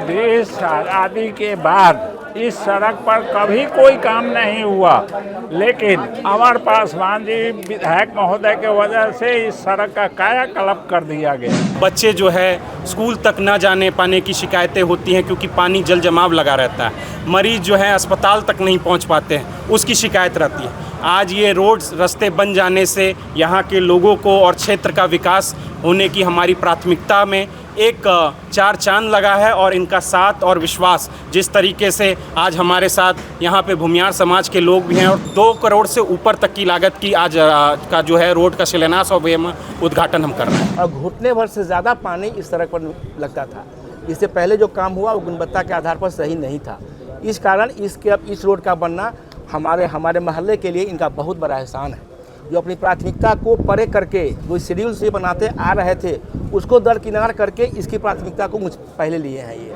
देश आज़ादी के बाद इस सड़क पर कभी कोई काम नहीं हुआ, लेकिन अमर पासवान जी विधायक महोदय के वजह से इस सड़क का कायाकल्प कर दिया गया। बच्चे जो है स्कूल तक न जाने पाने की शिकायतें होती हैं क्योंकि पानी जल जमाव लगा रहता है। मरीज जो है अस्पताल तक नहीं पहुंच पाते हैं, उसकी शिकायत रहती है। आज ये रोड रास्ते बन जाने से यहाँ के लोगों को और क्षेत्र का विकास होने की हमारी प्राथमिकता में एक चार चांद लगा है। और इनका साथ और विश्वास, जिस तरीके से आज हमारे साथ यहाँ पे भूमियार समाज के लोग भी हैं और 2 करोड़ से ऊपर तक की लागत की आज का जो है रोड का शिलान्यास और उद्घाटन हम कर रहे हैं। और घुटने भर से ज़्यादा पानी इस सड़क पर लगता था। इससे पहले जो काम हुआ वो गुणवत्ता के आधार पर सही नहीं था। इस कारण इस रोड का बनना हमारे महल्ले के लिए इनका बहुत बड़ा एहसान है। जो अपनी प्राथमिकता को परे करके जो शेड्यूल से बनाते आ रहे थे उसको दरकिनार करके इसकी प्राथमिकता को पहले लिए हैं ये।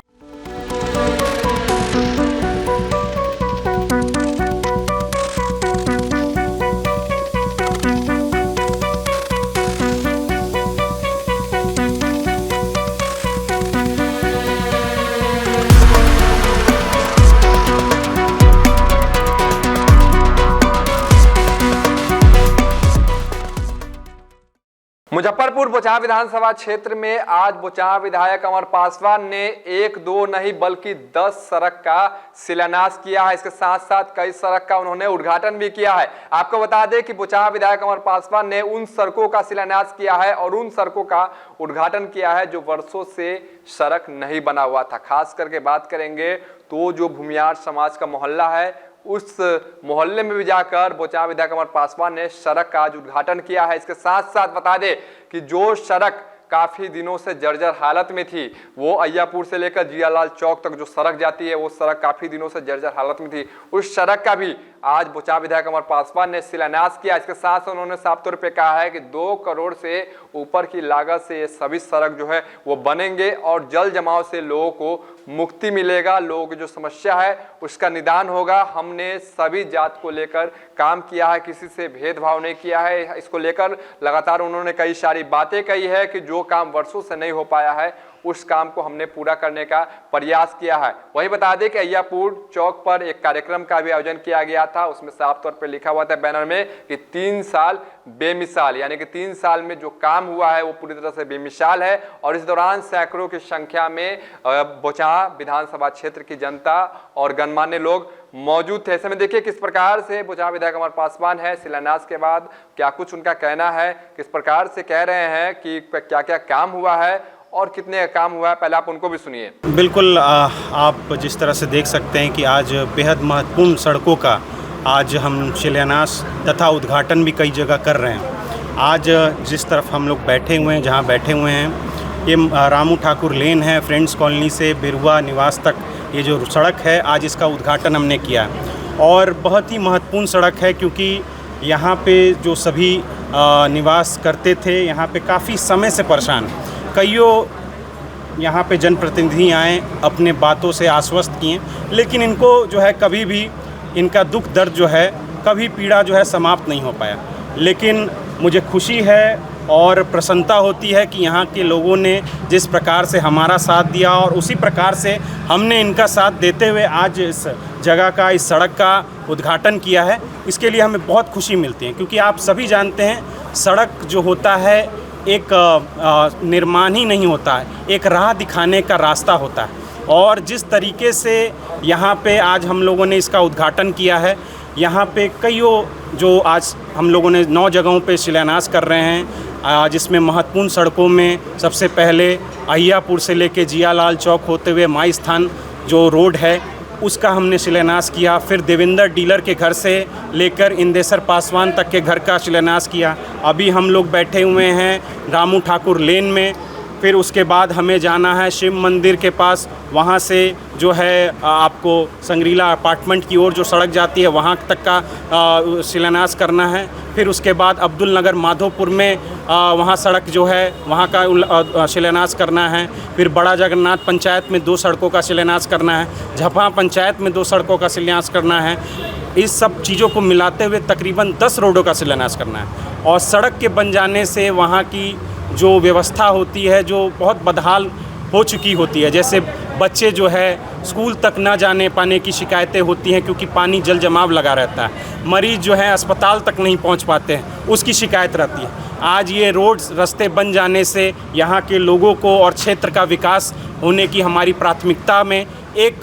मुजफ्फरपुर बोचाहा विधानसभा क्षेत्र में आज बोचाहा विधायक अमर पासवान ने 1 2 नहीं बल्कि 10 सड़क का शिलान्यास किया है। इसके साथ साथ कई सड़क का उन्होंने उद्घाटन भी किया है। आपको बता दें कि बोचाहा विधायक अमर पासवान ने उन सड़कों का शिलान्यास किया है और उन सड़कों का उद्घाटन किया है जो वर्षों से सड़क नहीं बना हुआ था। खास करके बात करेंगे तो जो भूमियार समाज का मोहल्ला है उस मोहल्ले में भी जाकर बोचाहा विधायक अमर पासवान ने सड़क का आज उद्घाटन किया है। इसके साथ साथ बता दें कि जो सड़क काफी दिनों से जर्जर हालत में थी, वो अय्यापुर से लेकर जियालाल चौक तक जो सड़क जाती है वो सड़क काफी दिनों से जर्जर हालत में थी, उस सड़क का भी आज बोचाहा विधायक अमर पासवान ने शिलान्यास किया। इसके साथ साथ उन्होंने साफ तौर पे कहा है कि 2 करोड़ से ऊपर की लागत से ये सभी सड़क जो है वो बनेंगे और जल जमाव से लोगों को मुक्ति मिलेगा। लोगों की जो समस्या है उसका निदान होगा। हमने सभी जात को लेकर काम किया है, किसी से भेदभाव नहीं किया है। इसको लेकर लगातार उन्होंने कई सारी बातें कही है कि जो काम वर्षों से नहीं हो पाया है उस काम को हमने पूरा करने का प्रयास किया है। वहीं बता दें कि अय्यापुर चौक पर एक कार्यक्रम का भी आयोजन किया गया था। उसमें साफ तौर पर लिखा हुआ था बैनर में कि 3 साल बेमिसाल, यानी कि 3 साल में जो काम हुआ है वो पूरी तरह से बेमिसाल है। और इस दौरान सैकड़ों की संख्या में बोचाहा विधानसभा क्षेत्र की जनता और गणमान्य लोग मौजूद थे। ऐसे में देखिए किस प्रकार से बोचाहा विधायक अमर पासवान है, शिलान्यास के बाद क्या कुछ उनका कहना है, किस प्रकार से कह रहे हैं कि क्या क्या काम हुआ है और कितने काम हुआ है, पहले आप उनको भी सुनिए। बिल्कुल, आप जिस तरह से देख सकते हैं कि आज बेहद महत्वपूर्ण सड़कों का आज हम शिलान्यास तथा उद्घाटन भी कई जगह कर रहे हैं। आज जिस तरफ हम लोग बैठे हुए हैं, जहां बैठे हुए हैं, ये रामू ठाकुर लेन है। फ्रेंड्स कॉलोनी से बिरुआ निवास तक ये जो सड़क है, आज इसका उद्घाटन हमने किया और बहुत ही महत्वपूर्ण सड़क है क्योंकि यहाँ पे जो सभी निवास करते थे, यहाँ पे काफ़ी समय से परेशान, कईयों यहाँ पे जनप्रतिनिधि आए, अपने बातों से आश्वस्त किए, लेकिन इनको जो है कभी भी इनका दुख दर्द जो है, कभी पीड़ा जो है समाप्त नहीं हो पाया। लेकिन मुझे खुशी है और प्रसन्नता होती है कि यहाँ के लोगों ने जिस प्रकार से हमारा साथ दिया और उसी प्रकार से हमने इनका साथ देते हुए आज इस जगह का, इस सड़क का उद्घाटन किया है। इसके लिए हमें बहुत खुशी मिलती है क्योंकि आप सभी जानते हैं सड़क जो होता है एक निर्माण ही नहीं होता है, एक राह दिखाने का रास्ता होता है। और जिस तरीके से यहाँ पे आज हम लोगों ने इसका उद्घाटन किया है, यहाँ पे कईयों जो आज हम लोगों ने 9 जगहों पे शिलान्यास कर रहे हैं, जिसमें महत्वपूर्ण सड़कों में सबसे पहले अय्यापुर से लेके जियालाल चौक होते हुए माई स्थान जो रोड है उसका हमने शिलान्यास किया। फिर देवेंद्र डीलर के घर से लेकर इंदेसर पासवान तक के घर का शिलान्यास किया। अभी हम लोग बैठे हुए हैं रामू ठाकुर लेन में। फिर उसके बाद हमें जाना है शिव मंदिर के पास, वहाँ से जो है आपको संग्रीला अपार्टमेंट की ओर जो सड़क जाती है वहाँ तक का शिलान्यास करना है। फिर उसके बाद अब्दुल नगर माधोपुर में वहाँ सड़क जो है वहाँ का शिलान्यास करना है। फिर बड़ा जगन्नाथ पंचायत में 2 सड़कों का शिलान्यास करना है। झपा पंचायत में 2 सड़कों का शिलान्यास करना है। इस सब चीज़ों को मिलाते हुए तकरीबन 10 रोडों का शिलान्यास करना है। और सड़क के बन जाने से वहाँ की जो व्यवस्था होती है जो बहुत बदहाल हो चुकी होती है, जैसे बच्चे जो है स्कूल तक ना जाने पाने की शिकायतें होती हैं क्योंकि पानी जल जमाव लगा रहता है। मरीज़ जो है अस्पताल तक नहीं पहुंच पाते हैं, उसकी शिकायत रहती है। आज ये रोड रास्ते बन जाने से यहाँ के लोगों को और क्षेत्र का विकास होने की हमारी प्राथमिकता में एक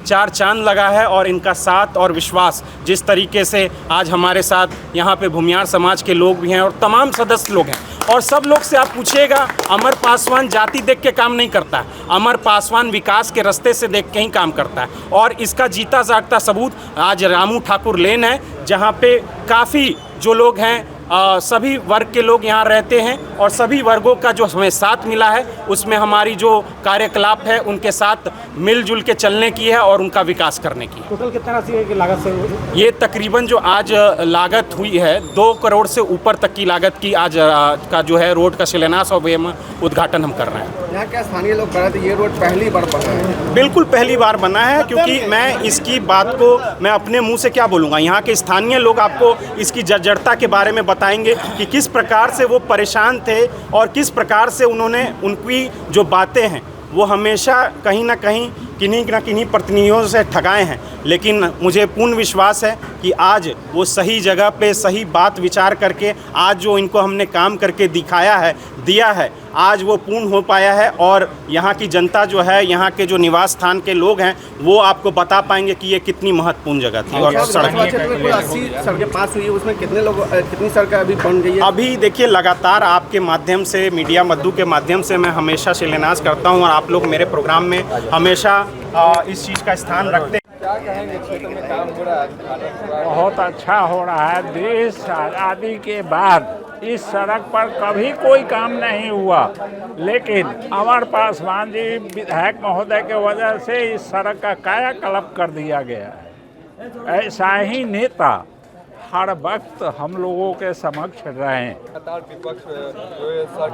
चार चांद लगा है। और इनका साथ और विश्वास जिस तरीके से आज हमारे साथ यहाँ पे भूमियार समाज के लोग भी हैं और तमाम सदस्य लोग हैं, और सब लोग से आप पूछिएगा, अमर पासवान जाति देख के काम नहीं करता है, अमर पासवान विकास के रास्ते से देख के ही काम करता है। और इसका जीता जागता सबूत आज रामू ठाकुर लेन है, जहाँ पे काफ़ी जो लोग हैं सभी वर्ग के लोग यहाँ रहते हैं और सभी वर्गों का जो हमें साथ मिला है उसमें हमारी जो कार्यकलाप है उनके साथ मिलजुल के चलने की है और उनका विकास करने की। टोटल कितना राशि की लागत से? ये तकरीबन जो आज लागत हुई है 2 करोड़ से ऊपर तक की लागत की आज का जो है रोड का शिलान्यास और उद्घाटन हम कर रहे हैं। यहाँ क्या स्थानीय लोग कह रहे थे ये रोड पहली बार बना है? बिल्कुल पहली बार बना है, क्योंकि मैं इसकी बात को मैं अपने मुंह से क्या बोलूँगा, यहाँ के स्थानीय लोग आपको इसकी जर्जरता के बारे में बताएंगे कि किस प्रकार से वो परेशान थे और किस प्रकार से उन्होंने उनकी जो बातें हैं वो हमेशा कहीं ना कहीं किन्हीं प्रतिनिधियों से ठगाए हैं। लेकिन मुझे पूर्ण विश्वास है कि आज वो सही जगह पे सही बात विचार करके आज जो इनको हमने काम करके दिया है आज वो पूर्ण हो पाया है। और यहाँ की जनता जो है, यहाँ के जो निवास स्थान के लोग हैं, वो आपको बता पाएंगे कि ये कितनी महत्वपूर्ण जगह थी। और सड़क 80 सड़कें पास हुई है, उसमें कितनी सड़कें अभी बन गई है? अभी देखिए, लगातार आपके माध्यम से, मीडिया मद्दू के माध्यम से मैं हमेशा शिलान्यास करता हूँ और आप लोग मेरे प्रोग्राम में हमेशा इस चीज़ का स्थान रखते हैं। क्या कहेंगे, क्षेत्र में काम हो रहा है? बहुत अच्छा हो रहा है। देश आज़ादी के बाद इस सड़क पर कभी कोई काम नहीं हुआ, लेकिन अमर पासवान जी विधायक महोदय के वजह से इस सड़क का कायाकल्प कर दिया गया है। ऐसा ही नेता हर वक्त हम लोगों के समक्ष रहें।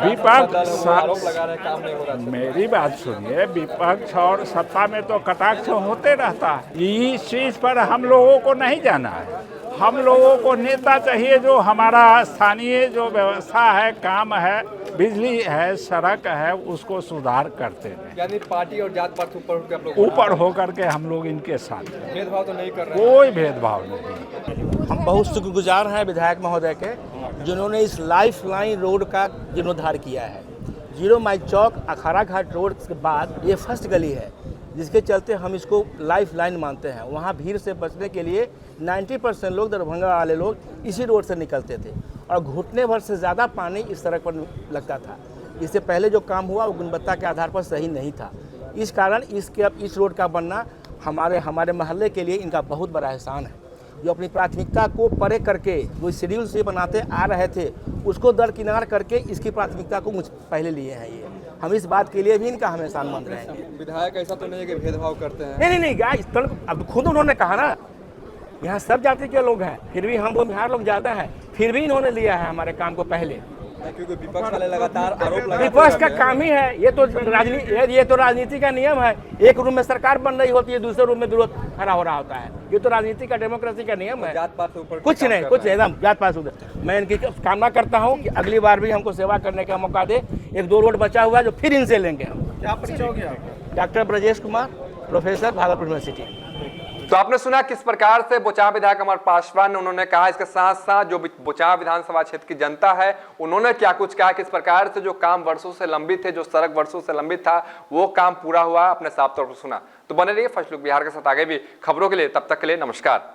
विपक्ष आरोप लगा रहे हैं काम नहीं हो रहा। मेरी बात सुनिए, विपक्ष और सत्ता में तो कटाक्ष होते रहता है। इस चीज़ पर हम लोगों को नहीं जाना है। हम लोगों को नेता चाहिए जो हमारा स्थानीय जो व्यवस्था है, काम है, बिजली है, सड़क है, उसको सुधार करते हैं। यानी पार्टी और जात पात ऊपर होकर के हम लोग इनके साथ हैं। भेदभाव तो नहीं कर रहे, कोई भेदभाव नहीं। हम बहुत शुक्रगुजार हैं विधायक महोदय के, जिन्होंने इस लाइफ लाइन रोड का जीर्णोद्धार किया है। 0 माइल चौक अखाड़ा घाट रोड के बाद ये फर्स्ट गली है, जिसके चलते हम इसको लाइफ लाइन मानते हैं। वहाँ भीड़ से बचने के लिए 90% लोग, दरभंगा वाले लोग, इसी रोड से निकलते थे और घुटने भर से ज़्यादा पानी इस सड़क पर लगता था। इससे पहले जो काम हुआ वो गुणवत्ता के आधार पर सही नहीं था। इस कारण इस रोड का बनना हमारे महल्ले के लिए इनका बहुत बड़ा एहसान है। जो अपनी प्राथमिकता को परे करके जो शेड्यूल से बनाते आ रहे थे उसको दरकिनार करके इसकी प्राथमिकता को पहले लिए हैं। ये हम इस बात के लिए भी इनका हम एहसानमंद रहेंगे। विधायक ऐसा तो नहीं है कि भेदभाव करते हैं? नहीं इस तरह अब खुद उन्होंने कहा ना, यहाँ सब जाति के लोग हैं, फिर भी हम बिहार लोग ज़्यादा हैं, फिर भी इन्होंने लिया है हमारे काम को पहले। क्योंकि विपक्ष वाले लगातार आरोप लगा, विपक्ष का काम ही है ये तो राजनीति का नियम है। एक रूम में सरकार बन रही होती है, दूसरे रूम में विरोध खड़ा हो रहा होता है। ये तो राजनीति का, डेमोक्रेसी का नियम है। जात पात से ऊपर कुछ नहीं, कुछ एकदम जात पात से। मैं इनकी कामना करता हूँ कि अगली बार भी हमको सेवा करने का मौका दे। 1-2 रोड बचा हुआ है जो फिर इनसे लेंगे हम। क्या परिचय हो गया? Doctor Brajesh Kumar, professor, Bhagalpur university. तो आपने सुना किस प्रकार से बोचाव विधायक अमर पासवान ने उन्होंने कहा। इसके साथ साथ जो बोचाव विधानसभा क्षेत्र की जनता है उन्होंने क्या कुछ कहा, किस प्रकार से जो काम वर्षों से लंबित थे, जो सड़क वर्षों से लंबित था, वो काम पूरा हुआ, अपने साफ तौर पर सुना। तो बने रहिए फर्स्ट लुक बिहार के साथ आगे भी खबरों के लिए। तब तक के लिए नमस्कार।